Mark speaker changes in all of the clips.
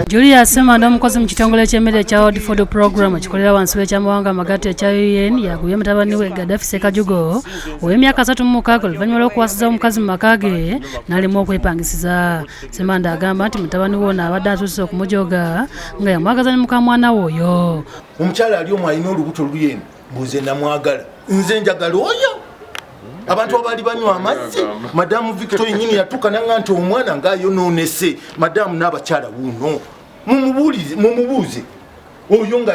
Speaker 1: Julius Semanda omukozi mu kitongole ky'emmere kya World Food Program kikolera wansi w'ekyamawanga amagatte ekya UN yagubye mutabani we Gaddafi Ssekajugo ow'emyaka 36 oluvannyuma lw'okuwasiza omukazi mu maka ge n'alimu okwepangisiza. Semanda agamba nti mutabani we ono abadde atuuse okumujoga nga yamwagaza ne mukamwana we oyo.
Speaker 2: Omukyala ali omu alina olubuto luyeno mbuze namwagala nze njagala oyo. Abantu abali banywa amazzi Madamu Victoria nyini yatuka nanga nti omwana ngayononese Madamu n'abakyala wuno mumubuuze oyo nga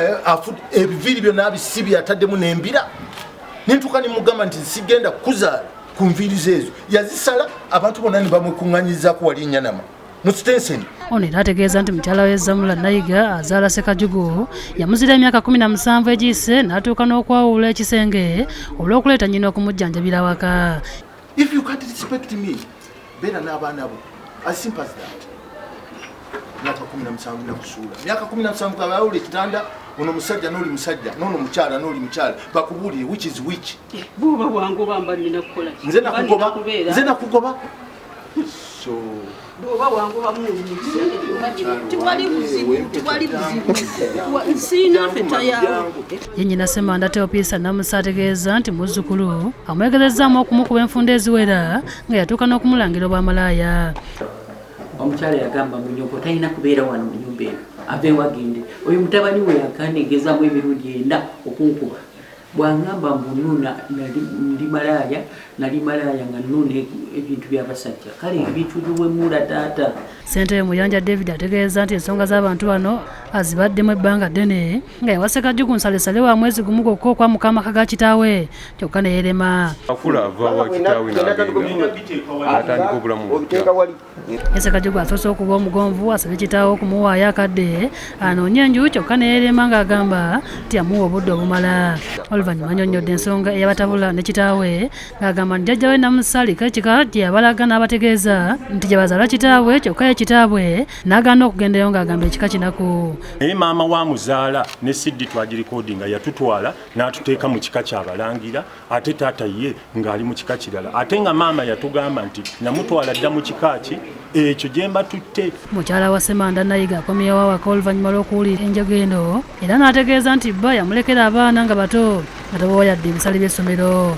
Speaker 2: ebiviri byonna abisibi ataddemu n'embira nintuka nimugamba nti sigenda kuzaala ku nviiri zeezo yazisala abantu bonna ne bamwekuŋŋanyizaako wali Nyanama mu Stenseni.
Speaker 1: Ono era ategeeza nti mukyala we Zamula Nayiga azaala Ssekajugo yamuzira emyaka 17 egiyise n'atuuka n'okwawula ekisenge olw'okuleeta nnyina okumujjanjabira waka.
Speaker 2: If you can't respect me, beera n'abaana bo. As simple as that. Myaka 17 nakusuula. Myaka 17 kabawula ekitanda ono musajja n'oli musajja n'ono mukyala n'oli mukyala bakubuulire which is which.
Speaker 3: Buba bwangu bamba nina kukola.
Speaker 2: Nze nakugoba. So
Speaker 3: Buba wangu bamunyi tiwali buzibu nsina feta yawo.
Speaker 1: Yennyina Semanda Teopisa Namusa ategeeza nti muzzukulu amwegezezzaamu okumukuba enfunda eziwera nga yatuuka n'okumulangira obwamalaaya.
Speaker 3: Omukyala yagamba munyoko talina kubeera wano mu nnyumba eno ave wagende oyo mutabani we yakandeegezaamu emirundi 4 okunkuba bwangamba mbununa nali malaaya nga nuna ebintu by'abasajja kale ebintu biwemula taata.
Speaker 1: Ssentebe Muyanja David ategeeza nti ensonga z'abantu bano azibaddemu ebbanga ddene nga yawa Ssekajugo nsalesale wa mwezi gumu gwokka okwamuka amaka ga kitaawe kyokka ne yerema. Ssekajugo asoose okuba omugonvu asabye kitaawe okumuwaayo akadde anoonye enju kyokka ne yerema ng'agamba nti amuwa obudde obumala. Oluvannyuma annyonnyodde ensonga eyabatabula ne kitaawe ng'agamba nti jjajja we Namusa aliko ekika gye yabalaga n'abategeeza nti gye bazaala kitaawe kyokka ye kitaawe n'agaana okugendayo ng'agamba ekika kinaku.
Speaker 4: Naye maama wa muzaala ne Siddi twagirikodinga yatutwala n'atuteeka mu kika ky'abalangira ate taata ye ng'ali mu kika kirala ate nga maama yatugamba nti namutwala dda mu kika ki ekyo gye mba tutte.
Speaker 1: Mukyala wa Semanda Nayiga akomyewo awaka oluvannyuma lw'okuwulira enjogo eno era n'ategeeza nti bba yamulekera abaana nga bato nga tabawoyadde ebisale by'essomero.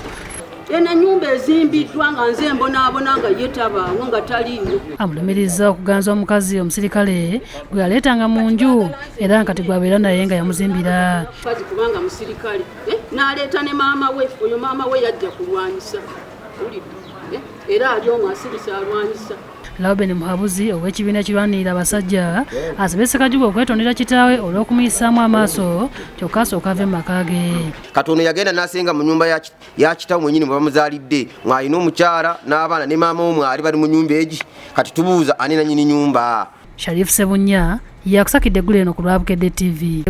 Speaker 3: Ena nnyumba ezimbiddwa nga nze mbonaabona nga ye tabawo nga taliiwo.
Speaker 1: Amulumiriza okuganza omukazi omusirikale gwe yaleetanga mu nju era nga tigwabeera naye nga yamuzimbira.
Speaker 3: Mukazi kubanga musirikale n'aleeta ne maama we oyo maama we yajja kulwanyisa era ali omwo asirisa alwanyisa.
Speaker 1: Lauben Muhabuzi ow'ekibiina ekirwanirira abasajja asabye Ssekajugo okwetondera kitaawe olw'okumuyisaamu amaaso kyokka asooka ave mu maka ge.
Speaker 5: Katono yagenda n'asenga mu nnyumba ya kitaawe mwennyini mwe bamuzaalidde ng'alina omukyala n'abaana ne maama omwe ali bali mu nnyumba egi kati tubuuza ani nannyini nnyumba.
Speaker 1: Sharifu Sebunya yakusakidde eggulu eno ku lwa Bukedde TV.